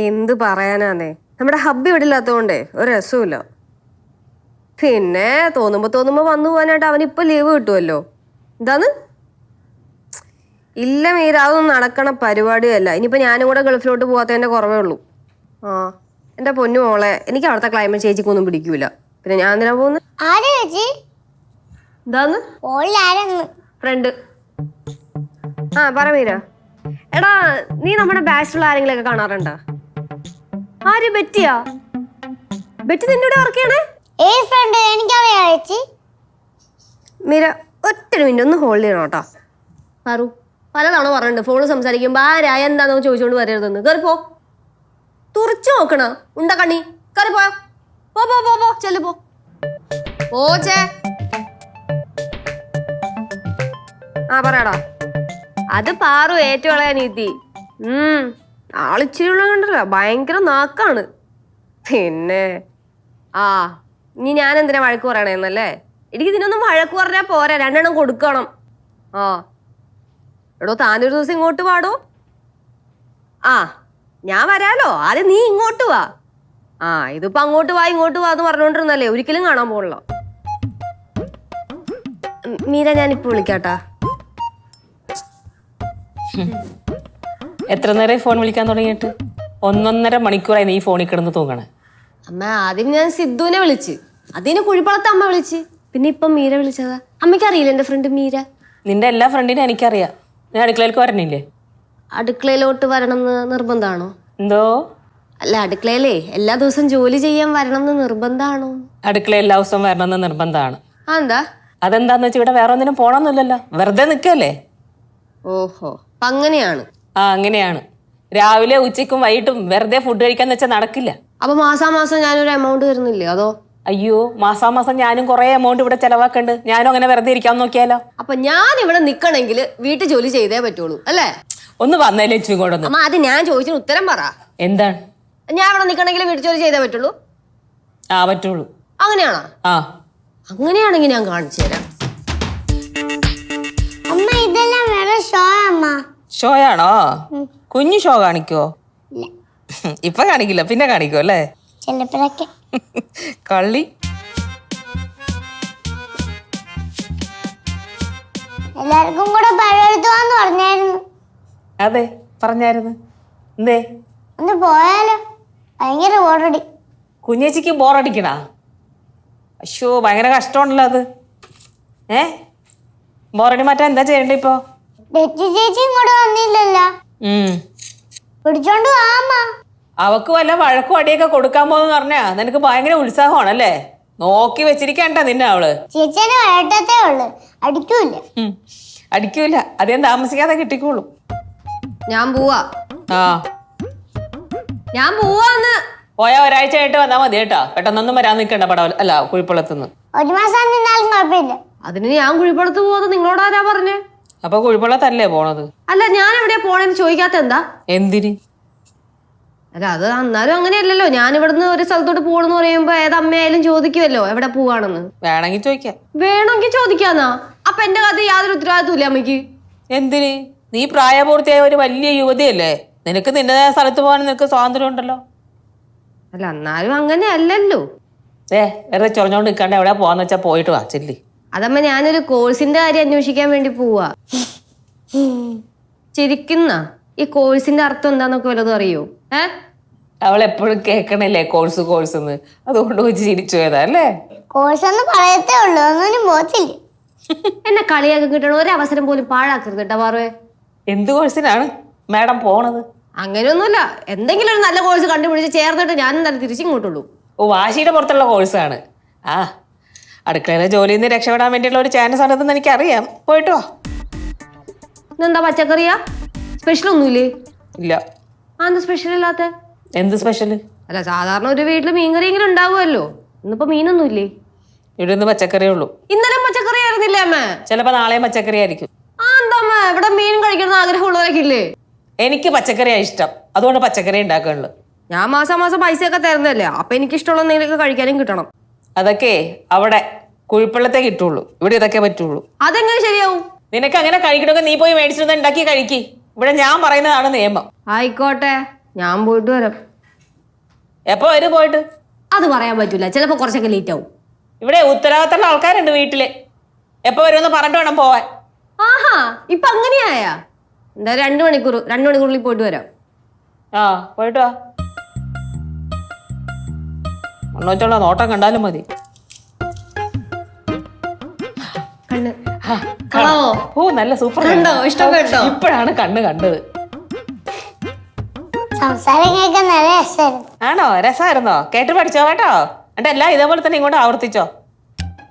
എന്ത് പറയാനാന്നേ, നമ്മുടെ ഹബ്ബ് ഇവിടെ ഇല്ലാത്തതുകൊണ്ടേ ഒരു രസമില്ല. പിന്നെ തോന്നുമ്പോ വന്നു പോകാനായിട്ട് അവനിപ്പോ ലീവ് കിട്ടുമല്ലോ. എന്താന്ന്? ഇല്ല മീര, അതൊന്നും നടക്കണ പരിപാടിയല്ല. ഇനിയിപ്പോ ഞാനും കൂടെ ഗൾഫിലോട്ട് പോകാത്തതിന്റെ കുറവേ ഉള്ളൂ. ആ എന്റെ പൊന്നു മോളെ, എനിക്ക് അവിടുത്തെ ക്ലൈമറ്റ് ചേച്ചിക്കൊന്നും പിടിക്കൂല. പിന്നെ ഞാൻ എന്തിനാ പോകുന്നത്? എന്താന്ന്? ഫ്രണ്ട്. ആ പറ മീര. എടാ, നീ നമ്മുടെ ബാച്ചിലുള്ള ആരെങ്കിലും ഒക്കെ കാണാറുണ്ടോ? ആര്? ബെറ്റിയാ? ബെറ്റി നിന്റെ കൂടെ വർക്ക് ചെയ്യണേ? മീര ഒറ്റ മിനിറ്റ് ഒന്ന് ഹോൾഡ് ചെയ്യണം കേട്ടോ. പറു പലതവണ പറഞ്ഞിട്ടുണ്ട് ഫോണിൽ സംസാരിക്കുമ്പോ ആരായ എന്താന്ന് ചോദിച്ചോണ്ട് വരരുതെന്ന്. കയറി പോ. തുറച്ചു നോക്കണ ഉണ്ട കണ്ണി. കയറി പോയോ? പോ പോ പോ പോ ചെല്ലു പോ. പോച്ചേ. ആ പറയടാ. അത് പാറു ഏറ്റുകളയാ നീത്തി. ആളിച്ചിരിയുള്ള കണ്ടല്ലോ, ഭയങ്കര നാക്കാണ്. പിന്നെ ആ ഇനി ഞാൻ എന്തിനാ വഴക്ക് പറയണേന്നല്ലേ? എനിക്ക് ഇതിനൊന്നും വഴക്ക് പറഞ്ഞാൽ പോരാ, രണ്ടെണ്ണം കൊടുക്കണം. ആ എടോ, താനൊരു ദിവസം ഇങ്ങോട്ട് പാടോ. ആ ഞാൻ വരാലോ, ആദ്യം നീ ഇങ്ങോട്ട് വാ. ആ ഇതിപ്പോ അങ്ങോട്ട് വാ ഇങ്ങോട്ട് വാ എന്ന് പറഞ്ഞോണ്ടിരുന്നല്ലേ, ഒരിക്കലും കാണാൻ പോകണല്ലോ. മീര ഞാനിപ്പോ വിളിക്കാട്ടാ. എത്ര നേരം ഫോൺ വിളിക്കാൻ തുടങ്ങിയിട്ട്? 1.5 മണിക്കൂറായി നീ ഫോണിൽ കിടന്ന് തൂങ്ങണേ. അമ്മ ആദ്യം ഞാൻ സിദ്ധുവിനെ വിളിച്ച്, അതിന് കുഴിപ്പളത്തെ അമ്മ വിളിച്ച്, പിന്നെ ഇപ്പം മീര വിളിച്ചതാ. അമ്മയ്ക്ക് അറിയില്ല എന്റെ ഫ്രണ്ട് മീര? നിന്റെ എല്ലാ ഫ്രണ്ടിനും എനിക്കറിയാം. നീ അടുക്കളയിലേക്ക് വരണില്ലേ? അടുക്കളയിലോട്ട് വരണം എന്ന് നിർബന്ധമാണോ? എന്തോ? അല്ല, അടുക്കളയിലേ എല്ലാ ദിവസവും ജോലി ചെയ്യാൻ വരണം എന്ന് നിർബന്ധമാണോ? അടുക്കള എല്ലാ ദിവസവും വരണമെന്ന് നിർബന്ധമാണ്. എന്താ? അതെന്താന്ന് വെച്ചാൽ ഇവിടെ വേറെ ഒന്നിനും പോണമെന്നില്ലല്ലോ, വെറുതെ നിൽക്കല്ലേ. ഓഹോ, അങ്ങനെയാണ്. ആ അങ്ങനെയാണ്. രാവിലെ ഉച്ചയ്ക്കും വൈകിട്ടും വെറുതെ ഫുഡ് കഴിക്കാന്ന് വെച്ചാൽ നടക്കില്ല. അപ്പൊ മാസാമാസം ഞാനൊരു എമൗണ്ട് തരുന്നില്ലേ? അതോ? അയ്യോ, മാസാമാസം ഞാനും കുറെ എമൗണ്ട് ഇവിടെ ചെലവാക്കണ്ട്. ഞാനും അങ്ങനെ വെറുതെ ഇരിക്കാൻ നോക്കിയാലോ? അപ്പൊ ഞാൻ ഇവിടെ നിക്കണമെങ്കിൽ വീട്ടിൽ ജോലി ചെയ്തേ പറ്റുള്ളൂ അല്ലേ? ഒന്ന് വന്നേലേ ഇങ്ങോട്ടൊന്ന്. അമ്മ അത് ഞാൻ ചോദിച്ചതിന് ഉത്തരം പറ. എന്താണ്? ഞാൻ ഇവിടെ നിക്കണമെങ്കിൽ വീട്ടിൽ ജോലി ചെയ്തേ പറ്റുള്ളൂ? ആ പറ്റുള്ളൂ. അങ്ങനെയാണോ? ആ അങ്ങനെയാണെങ്കിൽ ഞാൻ കാണിച്ചു തരാം. ഷോയാണോ? കുഞ്ഞു ഷോ കാണിക്കോ? ഇപ്പൊ കാണിക്കില്ല, പിന്നെ കാണിക്കോ അല്ലേ? കള്ളി. എല്ലാവർക്കും കൂടെ പഴയെടുത്തുവാന്ന് പറഞ്ഞായിരുന്നു. അതെ പറഞ്ഞായിരുന്നു. എന്തേ? ഒന്ന് പോയാലോ? ഭയങ്കര ബോറടി. കുഞ്ഞേച്ചിക്ക് ബോറടിക്കണ? അശ്ശോ, ഭയങ്കര കഷ്ടമാണല്ലോ അത്. ബോറടി മാറ്റാൻ എന്താ ചെയ്യണ്ടേ ഇപ്പൊ? ചേച്ചി ഇങ്ങോട്ട് വന്നില്ലല്ലോ. പിടിച്ചോണ്ട് വാമ്മ. അവക്ക് വല്ല വഴക്കും അടിയൊക്കെ കൊടുക്കാൻ പോന്ന് പറഞ്ഞാ നിനക്ക് ഭയങ്കര ഉത്സാഹമാണല്ലേ? നോക്കി വെച്ചിരിക്കണ്ട നിന്നെ അവള്. ചേച്ചിയുടെ വഴട്ടത്തേ ഉള്ളു, അടിക്കൂല. അടിക്കൂല, അതേം താമസിക്കാതെ കിട്ടിക്കോളൂ. ഞാൻ പോവാ. ആ ഞാൻ പോവാന്ന്. പോയാ ഒരാഴ്ച ആയിട്ട് വന്നാ മതി കേട്ടോ. പെട്ടെന്നൊന്നും വരാൻ നിൽക്കണ്ട പടവൽ അല്ല കുഴിപ്പള്ളത്തുനിന്ന്. ഒരു മാസം നിന്നാലും കുഴപ്പമില്ല. അതിന് ഞാൻ കുഴിപ്പളത്ത് പോവാന്ന് നിങ്ങളോട് ആരാ പറഞ്ഞേ? അപ്പൊ കുഴിപ്പള്ളത്തല്ലേ പോണത്? അല്ല, ഞാൻ എവിടെയാ പോണെന്ന് ചോദിക്കാത്ത എന്താ? എന്തിന്? അല്ല അത് എന്നാലും അങ്ങനെയല്ലല്ലോ. ഞാൻ ഇവിടുന്ന് ഒരു സ്ഥലത്തോട്ട് പോകണമെന്ന് പറയുമ്പോ ഏതമ്മയായാലും ചോദിക്കുമല്ലോ എവിടെ പോവാണെന്ന്. വേണമെങ്കിൽ ചോദിക്കാം. വേണമെങ്കിൽ ചോദിക്കാന്നാ? അപ്പൊ എന്റെ കഥ യാതൊരു ഉത്തരവാദിത്വം ഇല്ല അമ്മയ്ക്ക്. എന്തിന്? നീ പ്രായപൂർത്തിയായ ഒരു വലിയ യുവതിയല്ലേ, നിനക്ക് നിന്റേതായ സ്ഥലത്ത് പോകാൻ നിനക്ക് സ്വാതന്ത്ര്യം ഉണ്ടല്ലോ. അല്ല എന്നാലും അങ്ങനെ അല്ലല്ലോ. വെറുതെ ചൊറഞ്ഞോണ്ട് നിൽക്കാണ്ട് എവിടെ പോവാന്ന് വെച്ചാ പോയിട്ട് വാ ചെല്ലി. അതമ്മ ഞാനൊരു കോഴ്സിന്റെ കാര്യം അന്വേഷിക്കാൻ വേണ്ടി പോവാ. ചിരിക്കുന്ന ഈ കോഴ്സിന്റെ അർത്ഥം എന്താന്നൊക്കെ വല്ലതും അറിയോ? അവൾ എപ്പോഴും കേൾക്കണല്ലേ കോഴ്സ് കോഴ്സ്, അതുകൊണ്ട് വെച്ച് ചിരിച്ചു പോയതാ അല്ലേ? കോഴ്സ് ഒന്ന് പറയത്തേ ഉള്ളൂ, ഒന്നിനും പോത്തില്ല. എന്നെ കളിയാക്കി കിട്ടണ ഒരു അവസരം പോലും പാഴാക്കരുത് കേട്ടാ പാറുവേ. എന്ത് കോഴ്സിനാണ് മാഡം പോണത്? അങ്ങനെയൊന്നുമില്ല, എന്തെങ്കിലും ഒരു നല്ല കോഴ്സ് കണ്ടുപിടിച്ച് ചേർന്നിട്ട് ഞാൻ എന്തായാലും തിരിച്ചിങ്ങോട്ടുള്ളൂ. ഓ, വാശിയുടെ പുറത്തുള്ള കോഴ്സാണ്. ആ അടുക്കളയിലെ ജോലിയിൽ നിന്ന് രക്ഷപ്പെടാൻ വേണ്ടിയുള്ള ഒരു ചാൻസ് ആണെന്ന് എനിക്കറിയാം. പോയിട്ട് വാ. ഇതെന്താ പച്ചക്കറിയാ? സ്പെഷ്യൽ ഒന്നുമില്ലേ? ഇല്ല. എന്താ സ്പെഷ്യൽ ഇല്ലാത്ത? എന്ത് സ്പെഷ്യല്? അല്ല സാധാരണ ഒരു വീട്ടില് മീൻകറിയെങ്കിലും ഉണ്ടാവുമല്ലോ, ഇന്നിപ്പോ മീനൊന്നും ഇല്ലേ? ഇവിടെ നിന്ന് പച്ചക്കറിയേ ഉള്ളൂ. ഇന്നലെ പച്ചക്കറി ആയിരുന്നില്ലേ അമ്മ? ചിലപ്പോ നാളെയും പച്ചക്കറി ആയിരിക്കും. എന്താ അമ്മ, ഇവിടെ മീൻ കഴിക്കണം ആഗ്രഹമുള്ളവരൊക്കെ ഇല്ലേ? എനിക്ക് പച്ചക്കറിയാ ഇഷ്ടം, അതുകൊണ്ട് പച്ചക്കറി ഉണ്ടാക്കാനുള്ളു. ഞാൻ മാസം പൈസയൊക്കെ തരുന്നല്ലേ, അപ്പൊ എനിക്ക് ഇഷ്ടമുള്ള എന്തെങ്കിലുമൊക്കെ കഴിക്കാനും കിട്ടണം. അതൊക്കെ അവിടെ കുഴിപ്പള്ളത്തെ കിട്ടുള്ളൂ, ഇവിടെ ഇതൊക്കെ പറ്റുള്ളൂ. അതെങ്ങനെ ശരിയാവും? നിനക്ക് അങ്ങനെ കഴിക്കണമെങ്കിൽ നീ പോയി മേടിച്ചിരുന്ന ഉണ്ടാക്കി കഴിക്കി. ഇവിടെ ഞാൻ പറയുന്നതാണ് നിയമം. ആയിക്കോട്ടെ, ഞാൻ പോയിട്ട് വരാം. എപ്പോ വരും പോയിട്ട്? അത് പറയാൻ പറ്റൂല, ചിലപ്പോ കുറച്ചൊക്കെ ലേറ്റ് ആവും. ഇവിടെ ഉത്തരവാദിത്തമുള്ള ആൾക്കാരുണ്ട് വീട്ടില്. എപ്പോ വരുമെന്ന് പറഞ്ഞിട്ട് വേണം പോവാൻ. ആഹാ, ഇപ്പൊ അങ്ങനെയായാ? എന്താ 2 മണിക്കൂറിൽ പോയിട്ട് വരാം. ആ പോയിട്ട് വാ. ഒന്നോച്ചുള്ള നോട്ടം കണ്ടാലും മതി. കണ്ണ് ആ, കളവോ? ഓ നല്ല സൂപ്പർ. കണ്ടോ? ഇഷ്ടപ്പെട്ടോ? ഇപ്പോഴാണ് കണ്ണ് കണ്ടത്. സംസാരം കേൾക്കാൻ നല്ല രസമായിരുന്നു. ആണോ? രസമായിരുന്നോ? കേട്ട് പഠിച്ചോ കേട്ടോ. എന്നിട്ട് എല്ലാം ഇതേപോലെ തന്നെ ഇങ്ങോട്ട് ആവർത്തിച്ചോ.